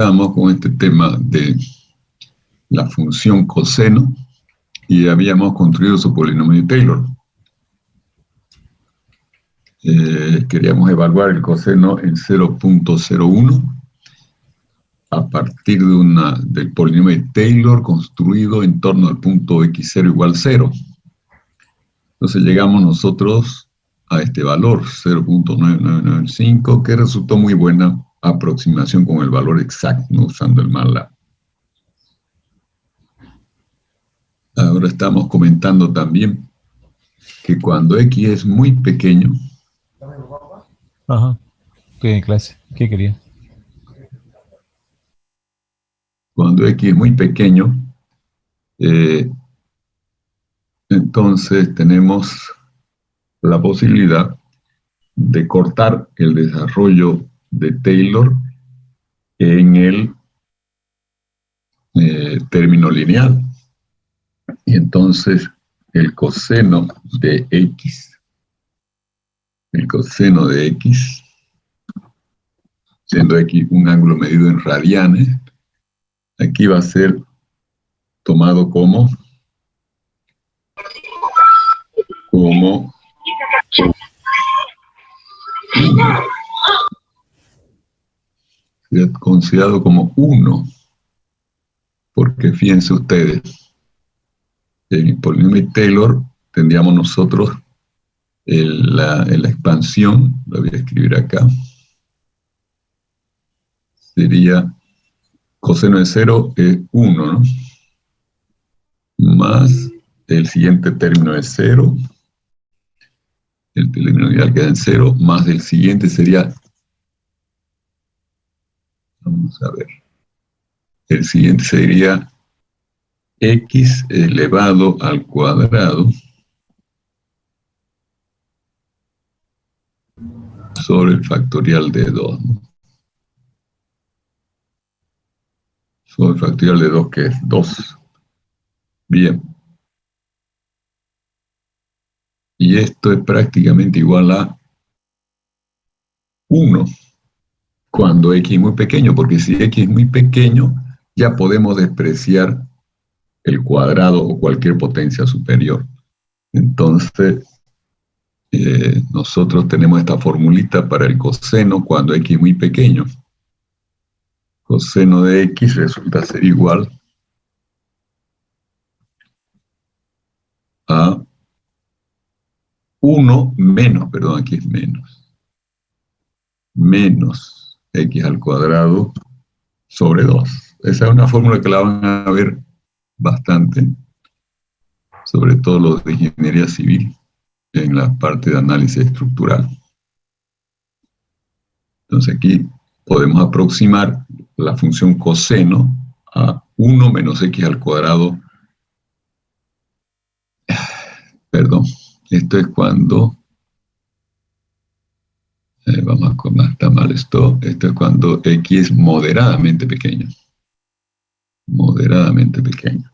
Estamos con este tema de la función coseno y habíamos construido su polinomio de Taylor. Queríamos evaluar el coseno en 0.01 a partir del polinomio de Taylor construido en torno al punto x0 igual 0. Entonces llegamos nosotros a este valor, 0.9995, que resultó muy buena aproximación con el valor exacto, no usando el MATLAB. Ahora estamos comentando también que cuando x es muy pequeño, Ajá. Estoy en clase. ¿Qué quería? cuando x es muy pequeño, entonces tenemos la posibilidad de cortar el desarrollo de Taylor en el término lineal. Y entonces el coseno de x, siendo x un ángulo medido en radianes, aquí va a ser tomado como considerado como 1, porque fíjense ustedes, en el polinomio de Taylor tendríamos nosotros la expansión, lo voy a escribir acá, sería coseno de 0 es 1, ¿no? Más el siguiente término es 0, el polinomial queda en 0, más el siguiente sería, vamos a ver, el siguiente sería x elevado al cuadrado sobre el factorial de 2, ¿no? Sobre el factorial de 2, que es 2. Bien. Y esto es prácticamente igual a 1 cuando x es muy pequeño, porque si x es muy pequeño, ya podemos despreciar el cuadrado o cualquier potencia superior. Entonces, nosotros tenemos esta formulita para el coseno cuando x es muy pequeño. Coseno de x resulta ser igual a 1 menos, perdón, aquí es menos x al cuadrado sobre 2. Esa es una fórmula que la van a ver bastante, sobre todo los de ingeniería civil, en la parte de análisis estructural. Entonces aquí podemos aproximar la función coseno a 1 menos x al cuadrado. Perdón, esto es cuando, vamos a comer, está mal esto es cuando x es moderadamente pequeño. Moderadamente pequeño.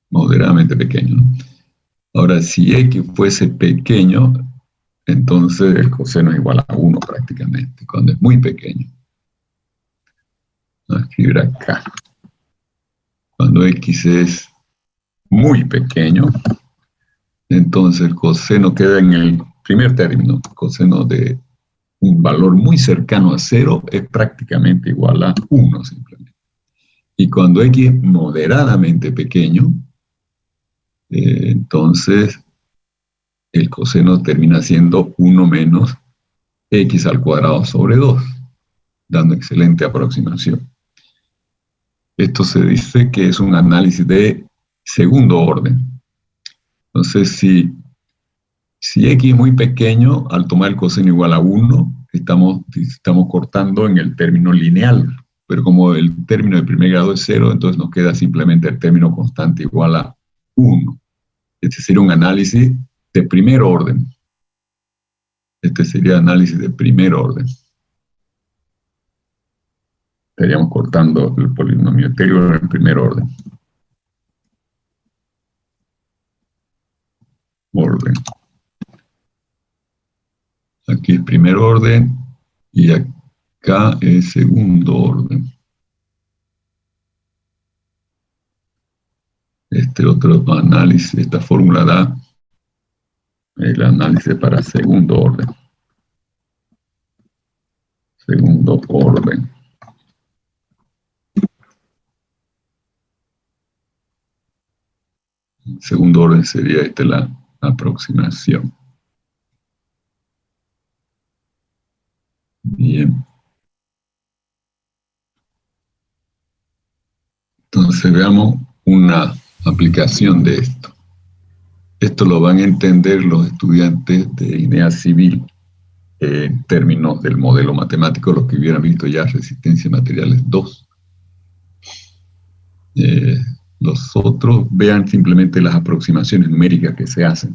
Moderadamente pequeño, ¿no? Ahora, si x fuese pequeño, entonces el coseno es igual a 1 prácticamente, cuando es muy pequeño. Vamos a escribir acá. Cuando x es muy pequeño, entonces el coseno queda en el primer término. Coseno de un valor muy cercano a 0 es prácticamente igual a 1 simplemente. Y cuando x es moderadamente pequeño, entonces el coseno termina siendo 1 menos x al cuadrado sobre 2, dando excelente aproximación. Esto se dice que es un análisis de segundo orden. Entonces, si x es muy pequeño, al tomar el coseno igual a 1, estamos cortando en el término lineal. Pero como el término de primer grado es 0, entonces nos queda simplemente el término constante igual a 1. Este sería un análisis de primer orden. Este sería análisis de primer orden. Estaríamos cortando el polinomio Taylor en primer orden. Aquí es primer orden y acá es segundo orden. Este otro análisis, esta fórmula da el análisis para segundo orden. Segundo orden. Segundo orden sería la aproximación. Bien. Entonces veamos una aplicación de esto. Esto lo van a entender los estudiantes de INEA Civil en términos del modelo matemático, los que hubieran visto ya Resistencia a Materiales 2. Los otros vean simplemente las aproximaciones numéricas que se hacen.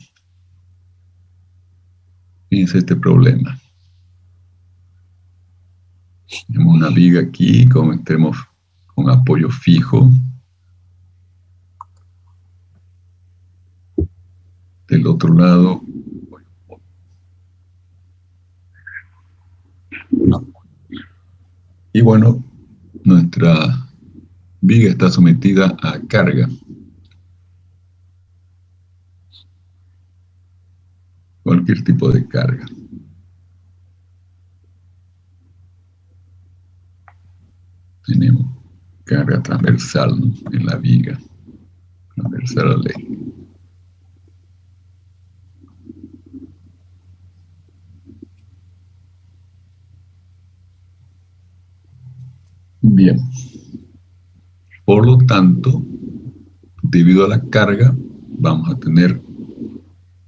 Fíjense este problema. Tenemos una viga aquí con extremos con apoyo fijo. Del otro lado, y bueno, nuestra viga está sometida a carga. Cualquier tipo de carga. Tenemos carga transversal, ¿no?, en la viga, transversal al eje. Bien. Por lo tanto, debido a la carga, vamos a tener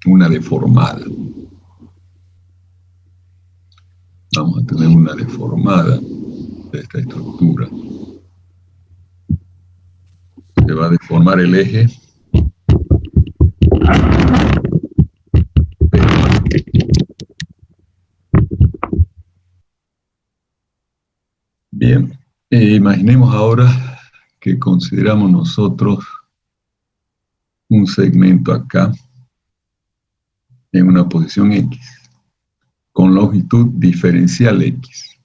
una deformada. Vamos a tener una deformada de esta estructura. Se va a deformar el eje. Bien, imaginemos ahora que consideramos nosotros un segmento acá en una posición X con longitud diferencial X.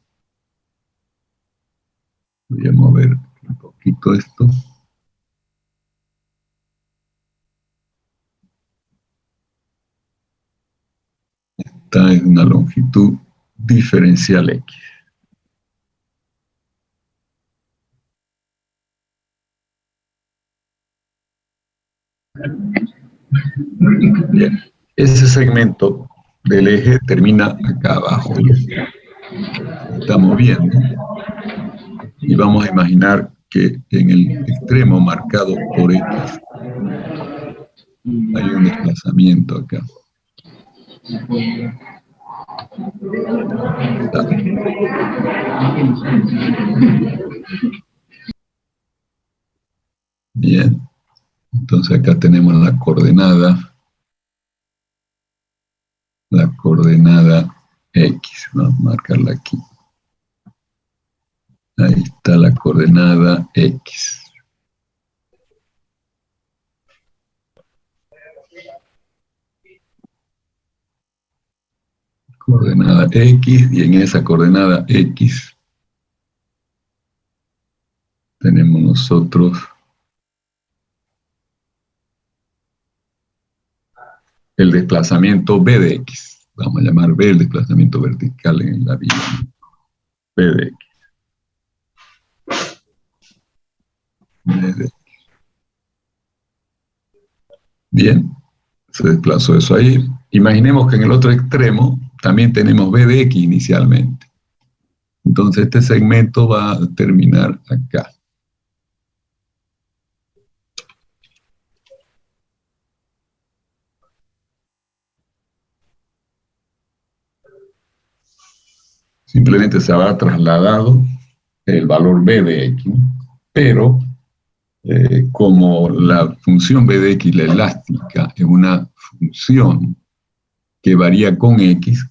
Voy a mover un poquito esto. Esta es una longitud diferencial X. Bien, ese segmento del eje termina acá abajo. Estamos viendo. Y vamos a imaginar que en el extremo marcado por X hay un desplazamiento acá. Bien, entonces acá tenemos la coordenada X, vamos a marcarla aquí. Ahí está la coordenada X. Coordenada X, y en esa coordenada X tenemos nosotros el desplazamiento B de X. Vamos a llamar B el desplazamiento vertical en la viga. B de X. B de X. Bien, se desplazó eso ahí. Imaginemos que en el otro extremo también tenemos B de X inicialmente. Entonces este segmento va a terminar acá. Simplemente se habrá trasladado el valor B de X, pero como la función B de X, la elástica, es una función que varía con X,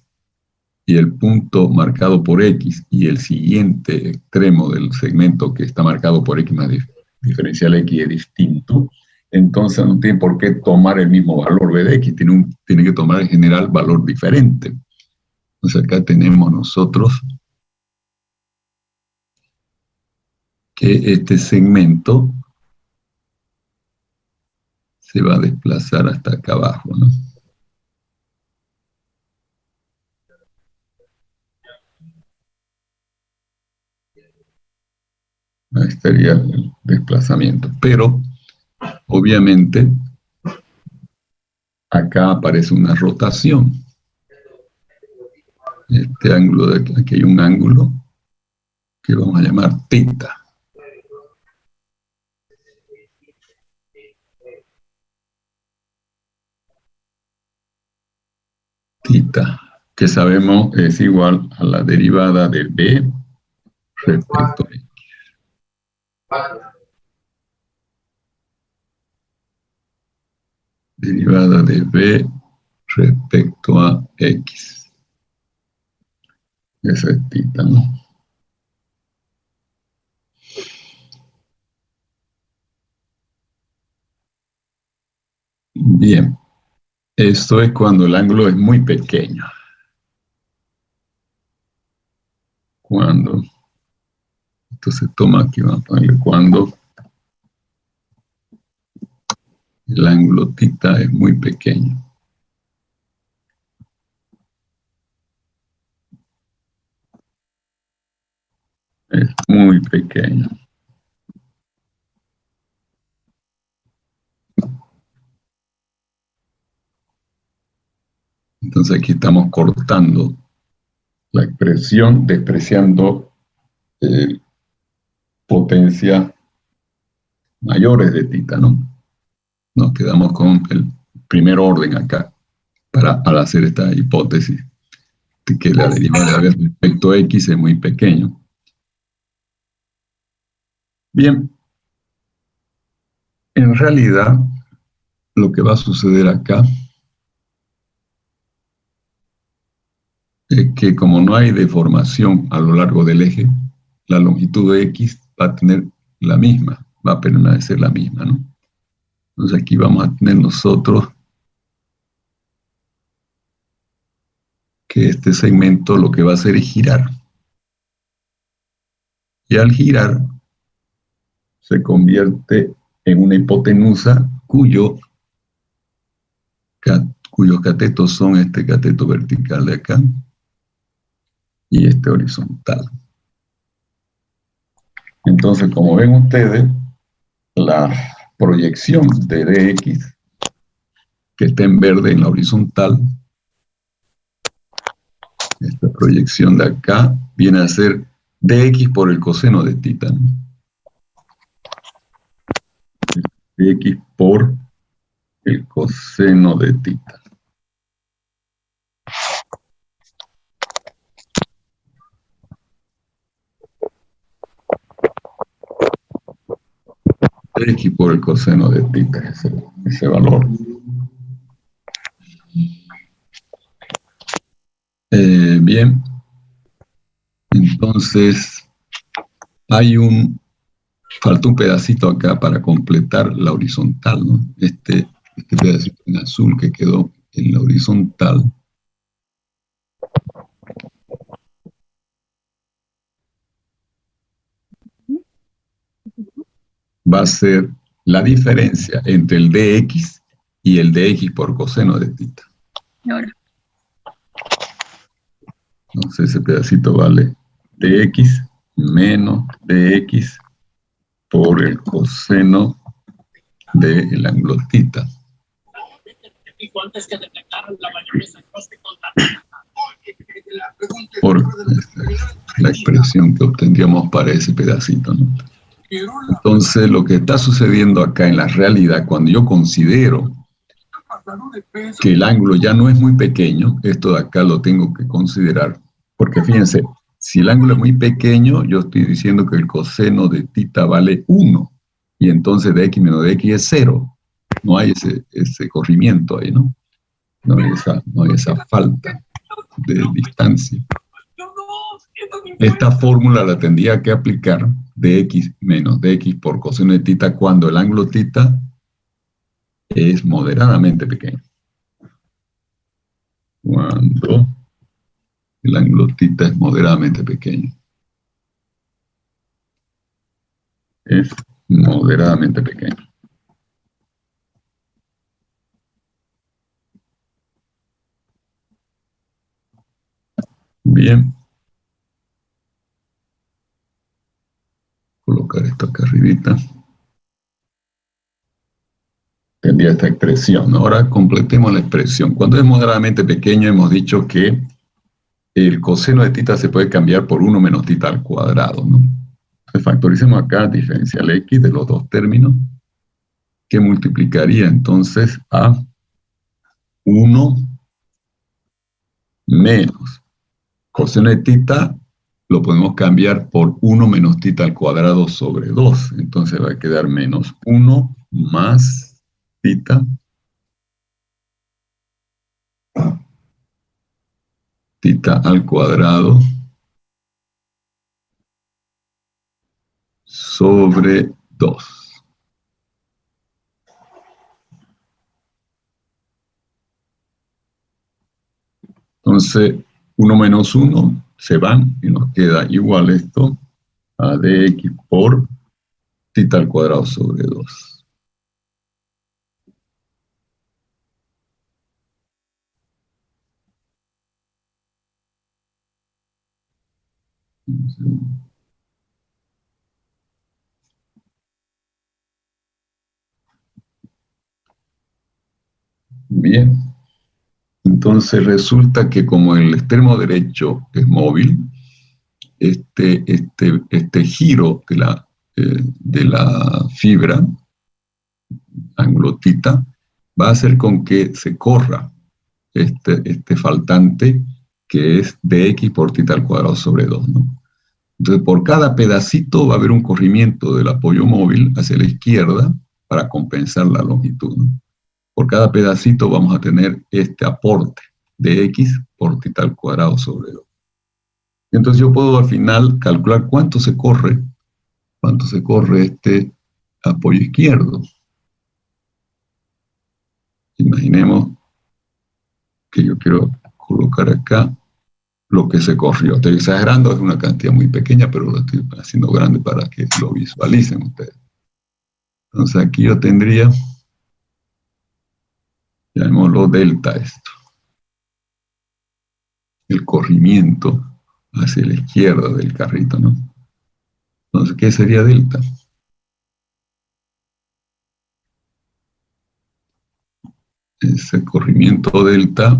y el punto marcado por X y el siguiente extremo del segmento que está marcado por X más diferencial X es distinto, entonces no tiene por qué tomar el mismo valor B de X, tiene que tomar en general valor diferente. Entonces acá tenemos nosotros que este segmento se va a desplazar hasta acá abajo, ¿no? Ahí estaría el desplazamiento. Pero, obviamente, acá aparece una rotación. Este ángulo de aquí, aquí hay un ángulo que vamos a llamar teta. Teta, que sabemos es igual a la derivada de B respecto a X. Derivada de B respecto a X. Esa es teta, ¿no? Bien, esto es cuando el ángulo es muy pequeño. Cuando, esto se toma aquí, vamos a ponerle cuando el ángulo tita es muy pequeño. Es muy pequeño. Entonces aquí estamos cortando la expresión, despreciando potencias mayores de tita, ¿no? Nos quedamos con el primer orden acá, al hacer esta hipótesis de que la derivada de B respecto a X es muy pequeño. Bien, en realidad lo que va a suceder acá es que como no hay deformación a lo largo del eje, la longitud de X va a tener la misma, va a permanecer la misma, ¿no? Entonces aquí vamos a tener nosotros que este segmento lo que va a hacer es girar. Y al girar se convierte en una hipotenusa cuyos catetos son este cateto vertical de acá y este horizontal. Entonces, como ven ustedes, la proyección de dx, que está en verde en la horizontal, esta proyección de acá viene a ser dx por el coseno de tita, ¿no? Dx por el coseno de tita. X por el coseno de tita, ese valor. Bien, entonces falta un pedacito acá para completar la horizontal, ¿no? Este pedacito en azul que quedó en la horizontal va a ser la diferencia entre el dx y el dx por coseno de tita. Entonces ese pedacito vale dx menos dx por el coseno del ángulo tita. Por la expresión que obtendríamos para ese pedacito, ¿no? Entonces, lo que está sucediendo acá en la realidad, cuando yo considero que el ángulo ya no es muy pequeño, esto de acá lo tengo que considerar, porque fíjense, si el ángulo es muy pequeño, yo estoy diciendo que el coseno de tita vale 1, y entonces de x menos de x es 0. No hay ese corrimiento ahí, ¿no? No hay esa falta de distancia. Esta fórmula la tendría que aplicar dx menos dx por coseno de tita cuando el ángulo tita es moderadamente pequeño. Cuando El ángulo θ es moderadamente pequeño. Es moderadamente pequeño. Bien. Colocar esto acá arribita. Tendría esta expresión. Ahora completemos la expresión. Cuando es moderadamente pequeño, hemos dicho que el coseno de θ se puede cambiar por 1 menos θ al cuadrado, ¿no? Entonces factoricemos acá diferencial x de los dos términos, que multiplicaría entonces a 1 menos coseno de θ, lo podemos cambiar por 1 menos θ al cuadrado sobre 2. Entonces va a quedar menos 1 más θ al cuadrado sobre 2. Entonces, 1 menos 1 se van y nos queda igual esto a dx por θ al cuadrado sobre 2. Bien. Entonces resulta que como el extremo derecho es móvil, este giro de la fibra, ángulo θ, va a hacer con que se corra este faltante que es dx por θ al cuadrado sobre 2, ¿no? Entonces, por cada pedacito va a haber un corrimiento del apoyo móvil hacia la izquierda para compensar la longitud, ¿no? Por cada pedacito vamos a tener este aporte de x por θ al cuadrado sobre 2. Entonces yo puedo al final calcular cuánto se corre este apoyo izquierdo. Imaginemos que yo quiero colocar acá lo que se corrió. Estoy exagerando, es una cantidad muy pequeña, pero lo estoy haciendo grande para que lo visualicen ustedes. Entonces aquí yo tendría, llamémoslo delta esto, el corrimiento hacia la izquierda del carrito, ¿no? Entonces, ¿qué sería delta? Ese corrimiento delta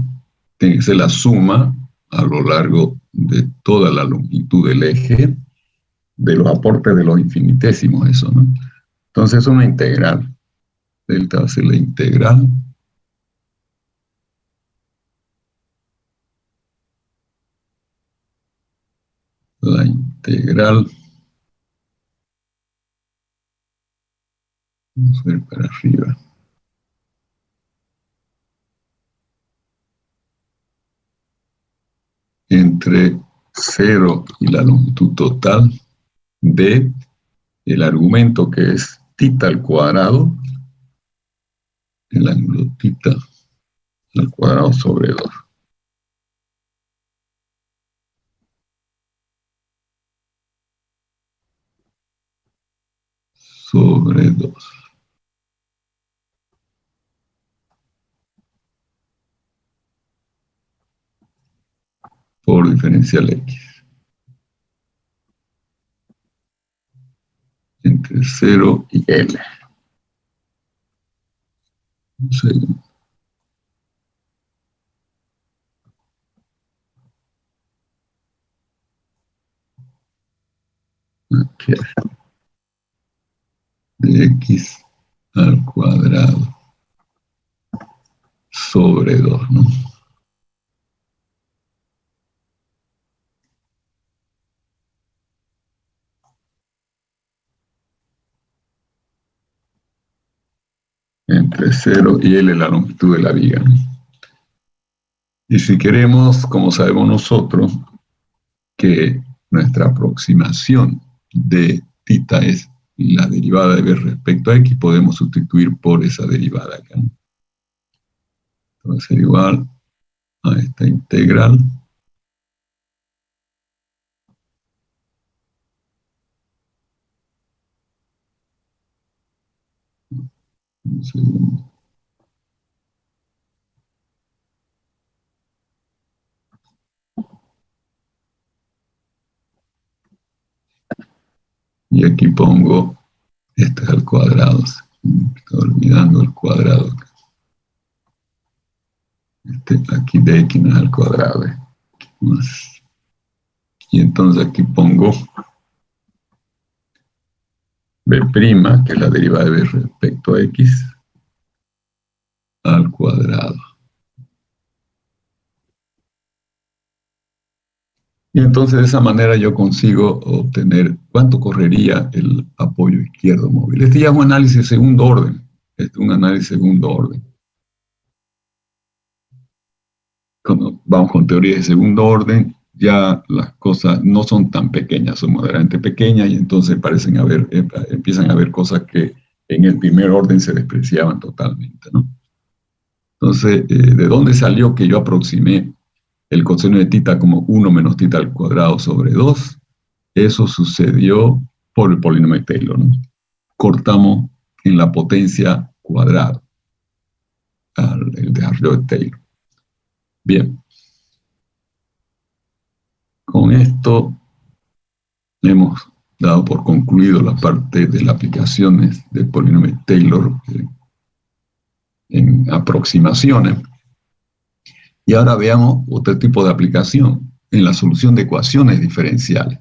tiene que ser la suma a lo largo de toda la longitud del eje de los aportes de los infinitésimos, eso, ¿no? Entonces es una integral. Delta va a ser la integral vamos a ver para arriba, entre 0 y la longitud total de el argumento que es θ al cuadrado, el ángulo θ al cuadrado sobre 2. Sobre 2. Por diferencial x. Entre 0 y L. Un segundo. Aquí. De x al cuadrado sobre 2, ¿no? Entre 0 y L la longitud de la viga, ¿no? Y si queremos, como sabemos nosotros, que nuestra aproximación de θ es la derivada de b respecto a x, podemos sustituir por esa derivada acá, ¿no? Va a ser igual a esta integral Un segundo. Y aquí pongo, este es al cuadrado. Estoy olvidando el cuadrado. Aquí de x no es al cuadrado. Más. Y entonces aquí pongo b', que es la derivada de b respecto a x, al cuadrado. Y entonces de esa manera yo consigo obtener cuánto correría el apoyo izquierdo móvil. Este ya es un análisis de segundo orden. Este es un análisis de segundo orden. Cuando vamos con teoría de segundo orden, ya las cosas no son tan pequeñas, son moderadamente pequeñas y entonces empiezan a haber cosas que en el primer orden se despreciaban totalmente, ¿no? Entonces, ¿de dónde salió que yo aproximé el coseno de tita como 1 menos tita al cuadrado sobre 2? Eso sucedió por el polinomio de Taylor, ¿no? Cortamos en la potencia cuadrada, el desarrollo de Taylor. Bien. Con esto hemos dado por concluido la parte de las aplicaciones del polinomio de Taylor en aproximaciones. Y ahora veamos otro tipo de aplicación en la solución de ecuaciones diferenciales.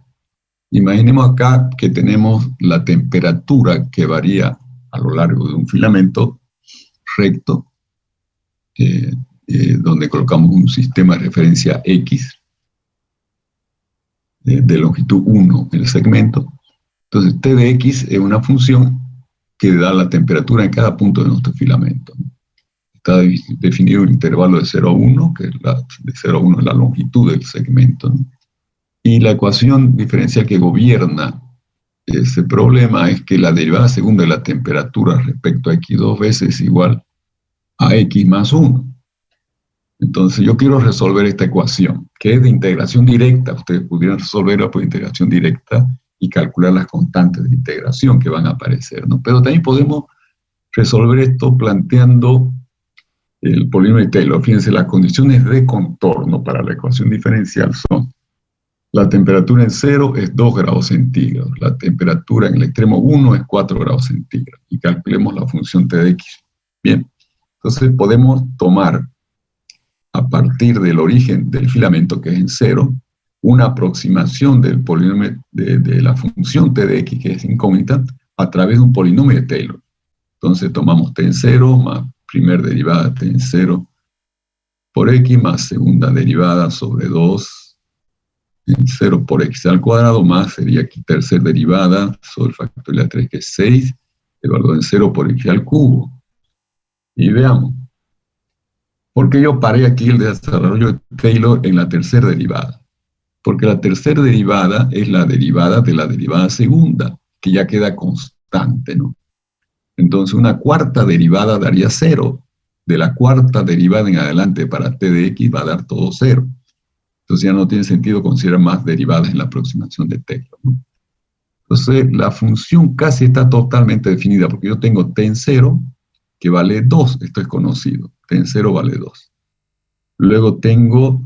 Imaginemos acá que tenemos la temperatura que varía a lo largo de un filamento recto, donde colocamos un sistema de referencia X de longitud 1 en el segmento. Entonces, T de X es una función que da la temperatura en cada punto de nuestro filamento. Está definido un intervalo de 0 a 1, que es de 0 a 1 es la longitud del segmento, ¿no? Y la ecuación diferencial que gobierna ese problema es que la derivada segunda de la temperatura respecto a x dos veces es igual a x más 1. Entonces yo quiero resolver esta ecuación, que es de integración directa. Ustedes pudieran resolverla por integración directa y calcular las constantes de integración que van a aparecer, ¿no? Pero también podemos resolver esto planteando el polinomio de Taylor. Fíjense, las condiciones de contorno para la ecuación diferencial son: la temperatura en 0 es 2 grados centígrados, la temperatura en el extremo 1 es 4 grados centígrados, y calculemos la función t de x. Bien, entonces podemos tomar, a partir del origen del filamento, que es en 0, una aproximación del polinomio de la función t de x, que es incógnita, a través de un polinomio de Taylor. Entonces tomamos t en 0 más primer derivada t en 0 por x más segunda derivada sobre 2 en 0 por x al cuadrado, más sería aquí tercera derivada sobre factorial 3, que es 6, evaluado en 0 por x al cubo. Y veamos, ¿por qué yo paré aquí el desarrollo de Taylor en la tercera derivada? Porque la tercera derivada es la derivada de la derivada segunda, que ya queda constante, ¿no? Entonces una cuarta derivada daría 0. De la cuarta derivada en adelante para t de x va a dar todo 0. Entonces ya no tiene sentido considerar más derivadas en la aproximación de Taylor, ¿no? Entonces la función casi está totalmente definida, porque yo tengo t en 0, que vale 2, esto es conocido, t en 0 vale 2. Luego tengo,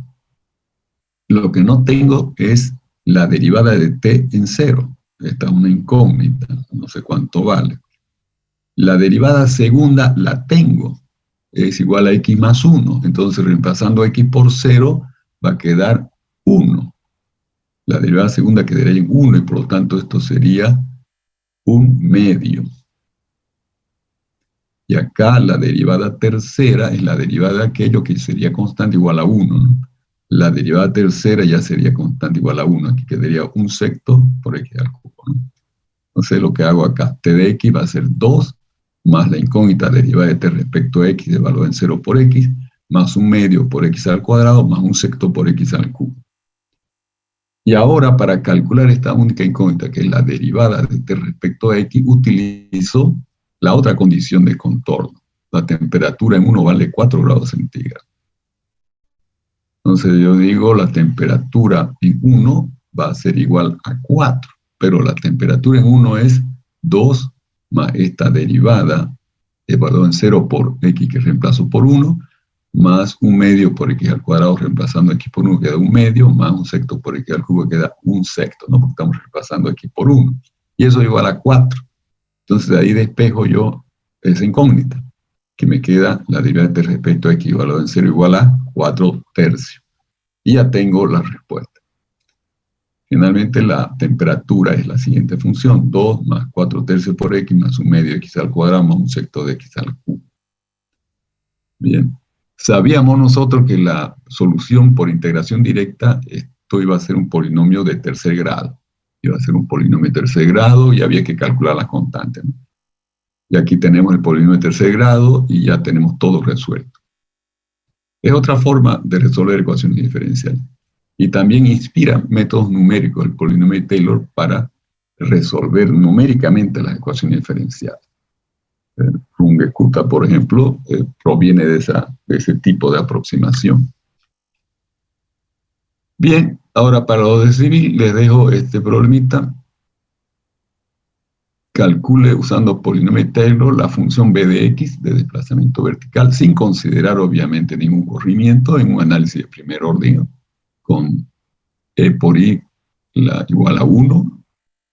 lo que no tengo es la derivada de t en 0, esta es una incógnita, no sé cuánto vale. La derivada segunda la tengo, es igual a x más 1, entonces reemplazando x por 0, va a quedar 1. La derivada segunda quedaría en 1 y por lo tanto esto sería 1 medio. Y acá la derivada tercera es la derivada de aquello que sería constante igual a 1, ¿no? La derivada tercera ya sería constante igual a 1. Aquí quedaría 1 sexto por x al cubo, ¿no? Entonces lo que hago acá, t de x va a ser 2 más la incógnita derivada de t respecto a x de valor en 0 por x, más 1 medio por x al cuadrado, más 1 sexto por x al cubo. Y ahora, para calcular esta única incógnita, que es la derivada de t respecto a x, utilizo la otra condición de contorno. La temperatura en 1 vale 4 grados centígrados. Entonces yo digo, la temperatura en 1 va a ser igual a 4, pero la temperatura en 1 es 2 más esta derivada evaluado en 0 por x que reemplazo por 1, más 1/2 por x al cuadrado reemplazando x por 1 queda 1/2, más 1/6 por x al cubo queda 1/6, ¿no? Porque estamos reemplazando x por 1. Y eso es igual a 4. Entonces de ahí despejo yo esa incógnita, que me queda la derivada respecto a x evaluado en 0 igual a 4/3. Y ya tengo la respuesta. Finalmente la temperatura es la siguiente función, 2 más 4/3 por x más 1/2 x al cuadrado más 1/6 de x al cubo. Bien, sabíamos nosotros que la solución por integración directa, esto iba a ser un polinomio de tercer grado. Iba a ser un polinomio de tercer grado y había que calcular las constantes, ¿no? Y aquí tenemos el polinomio de tercer grado y ya tenemos todo resuelto. Es otra forma de resolver ecuaciones diferenciales. Y también inspira métodos numéricos, el polinomio de Taylor, para resolver numéricamente las ecuaciones diferenciales. Runge-Kutta, por ejemplo, proviene de ese tipo de aproximación. Bien, ahora para los de civil les dejo este problemita. Calcule usando polinomio de Taylor la función b de x de desplazamiento vertical sin considerar obviamente ningún corrimiento en un análisis de primer orden con e por i igual a 1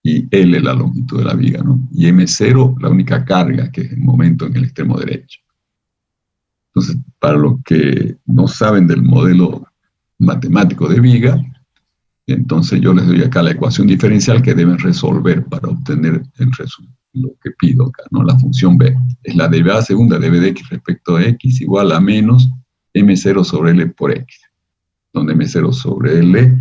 y L la longitud de la viga, ¿no? Y M0 la única carga, que es el momento en el extremo derecho. Entonces, para los que no saben del modelo matemático de viga, entonces yo les doy acá la ecuación diferencial que deben resolver para obtener lo que pido acá, ¿no? La función b. Es la derivada segunda de b de x respecto a x igual a menos M0 sobre L por x, donde M0 sobre L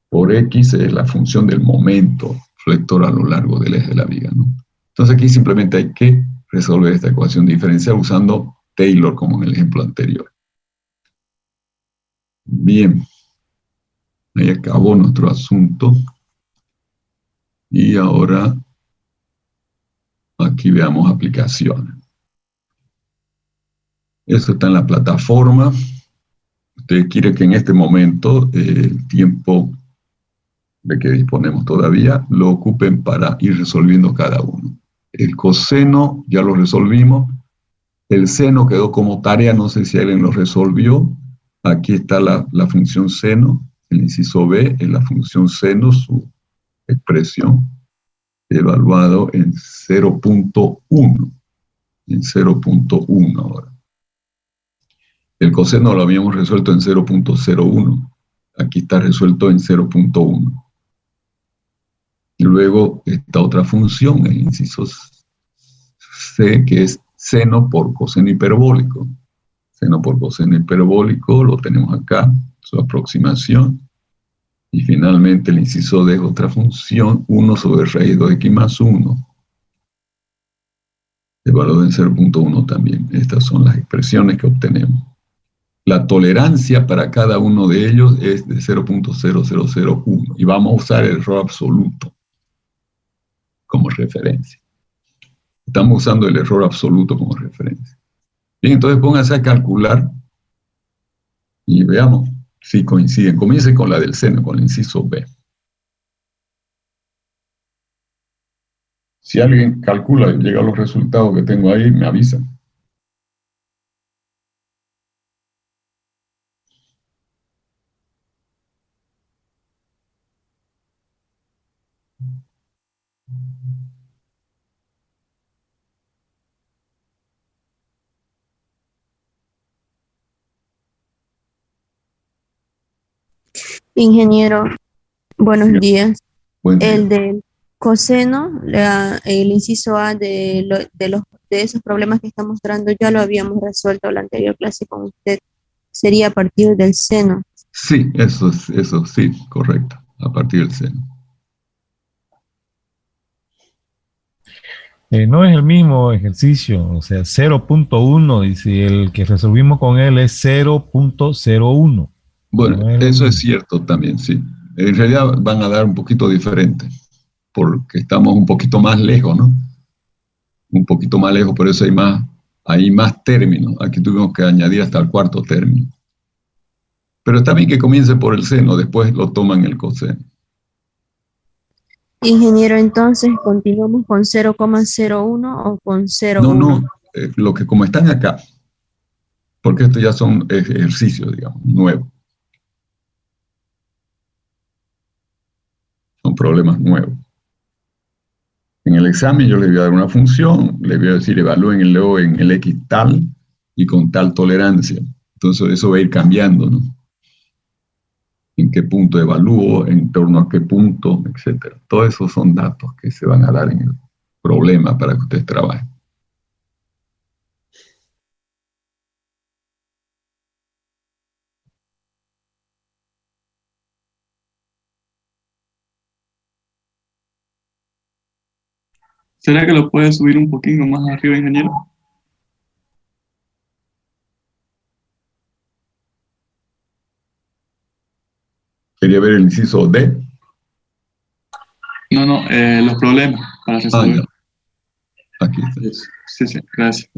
por x es la función del momento flector a lo largo del eje de la viga, ¿no? Entonces aquí simplemente hay que resolver esta ecuación diferencial usando Taylor como en el ejemplo anterior. Bien, ahí acabó nuestro asunto. Y ahora aquí veamos aplicaciones. Eso está en la plataforma. Usted quiere que en este momento el tiempo de que disponemos todavía, lo ocupen para ir resolviendo cada uno. El coseno ya lo resolvimos. El seno quedó como tarea, no sé si alguien lo resolvió. Aquí está la función seno, el inciso B es la función seno, su expresión, evaluado en 0.1. En 0.1 ahora. El coseno lo habíamos resuelto en 0.01. Aquí está resuelto en 0.1. Y luego esta otra función, el inciso C, que es seno por coseno hiperbólico. Seno por coseno hiperbólico, lo tenemos acá, su aproximación. Y finalmente el inciso D es otra función, 1 sobre raíz de x más 1. Evaluado en 0.1 también. Estas son las expresiones que obtenemos. La tolerancia para cada uno de ellos es de 0.0001. Y vamos a usar el error absoluto como referencia. Estamos usando el error absoluto como referencia. Bien, entonces pónganse a calcular y veamos si coinciden. Comience con la del seno, con el inciso B. Si alguien calcula y llega a los resultados que tengo ahí, me avisan. Ingeniero, buenos Sí. días. Buen día. El del coseno, el inciso A de esos problemas que está mostrando, ya lo habíamos resuelto en la anterior clase con usted. Sería a partir del seno. Sí, eso sí, correcto, a partir del seno. No es el mismo ejercicio, o sea, 0.1, y si el que resolvimos con él es 0.01. Bueno, No es eso es cierto también, sí. En realidad van a dar un poquito diferente, porque estamos un poquito más lejos, ¿no? Un poquito más lejos, por eso hay más términos. Aquí tuvimos que añadir hasta el cuarto término. Pero está bien que comience por el seno, después lo toman el coseno. Ingeniero, entonces, ¿continuamos con 0,01 o con 0,1? No, lo que como están acá, porque estos ya son ejercicios, digamos, nuevos, son problemas nuevos. En el examen yo les voy a dar una función, les voy a decir evalúenlo en el X tal y con tal tolerancia. Entonces eso va a ir cambiando, ¿no? En qué punto evalúo, en torno a qué punto, etcétera. Todos esos son datos que se van a dar en el problema para que ustedes trabajen. ¿Será que lo puede subir un poquito más arriba, ingeniero? Quería ver el inciso D. No, no, los problemas para Ah, resolver. ya. Aquí está. Sí, sí, gracias.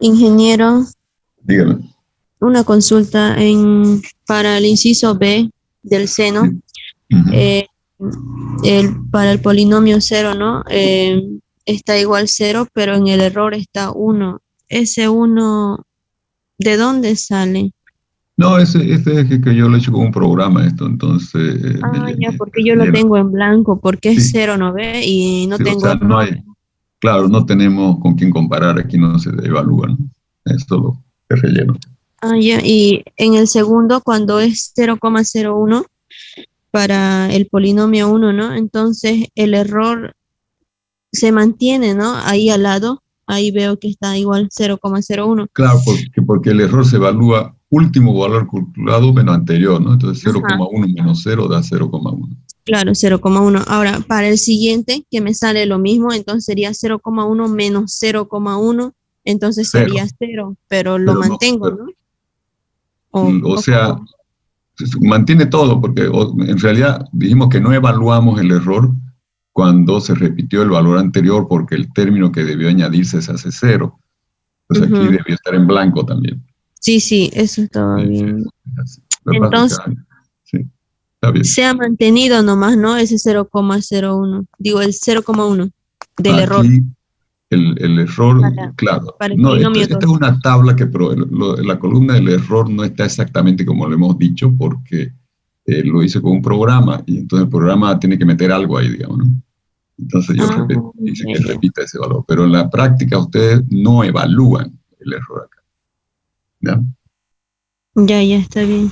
Ingeniero, Dígame. una consulta para el inciso B del seno. Ujú. Para el polinomio 0, ¿no? Está igual 0, pero en el error está 1. Ese 1, ¿de dónde sale? No, este es que yo lo he hecho con un programa esto, entonces Ya, me porque yo lo rellena. tengo en blanco, porque es Sí, 0, ¿no ve? Y no sí, o tengo sea, no hay, error. claro, no tenemos con quién comparar, aquí no se evalúa, ¿no? Es solo el relleno. Ya, y en el segundo, cuando es 0,01 para el polinomio 1, ¿no? Entonces el error se mantiene, ¿no? Ahí al lado, ahí veo que está igual 0,01. Claro, porque el error se evalúa último valor calculado menos anterior, ¿no? Entonces Ajá, 0,1 menos 0 da 0,1. claro, 0,1. Ahora, para el siguiente, que me sale lo mismo, entonces sería 0,1 menos 0,1, entonces Cero, sería 0, pero lo pero no, mantengo, pero, ¿no? O, o o sea, cómo. mantiene todo, porque en realidad dijimos que no evaluamos el error cuando se repitió el valor anterior porque el término que debió añadirse se hace cero. Pues aquí Ujú. debió estar en blanco también. Sí, sí, eso estaba Sí, sí, bien. es así. Lo que pasa es que, Entonces, sí, está bien. se ha mantenido nomás, ¿no? Ese 0,01, digo, el 0,1 del error Aquí el error, para, claro, para el no, polinomio esta 2. es una tabla que la columna del error no está exactamente como lo hemos dicho porque lo hice con un programa y entonces el programa tiene que meter algo ahí, digamos, ¿no? Entonces Ah, dice ya, que ya. repita ese valor, pero en la práctica ustedes no evalúan el error acá, ¿ya? Ya, ya está bien.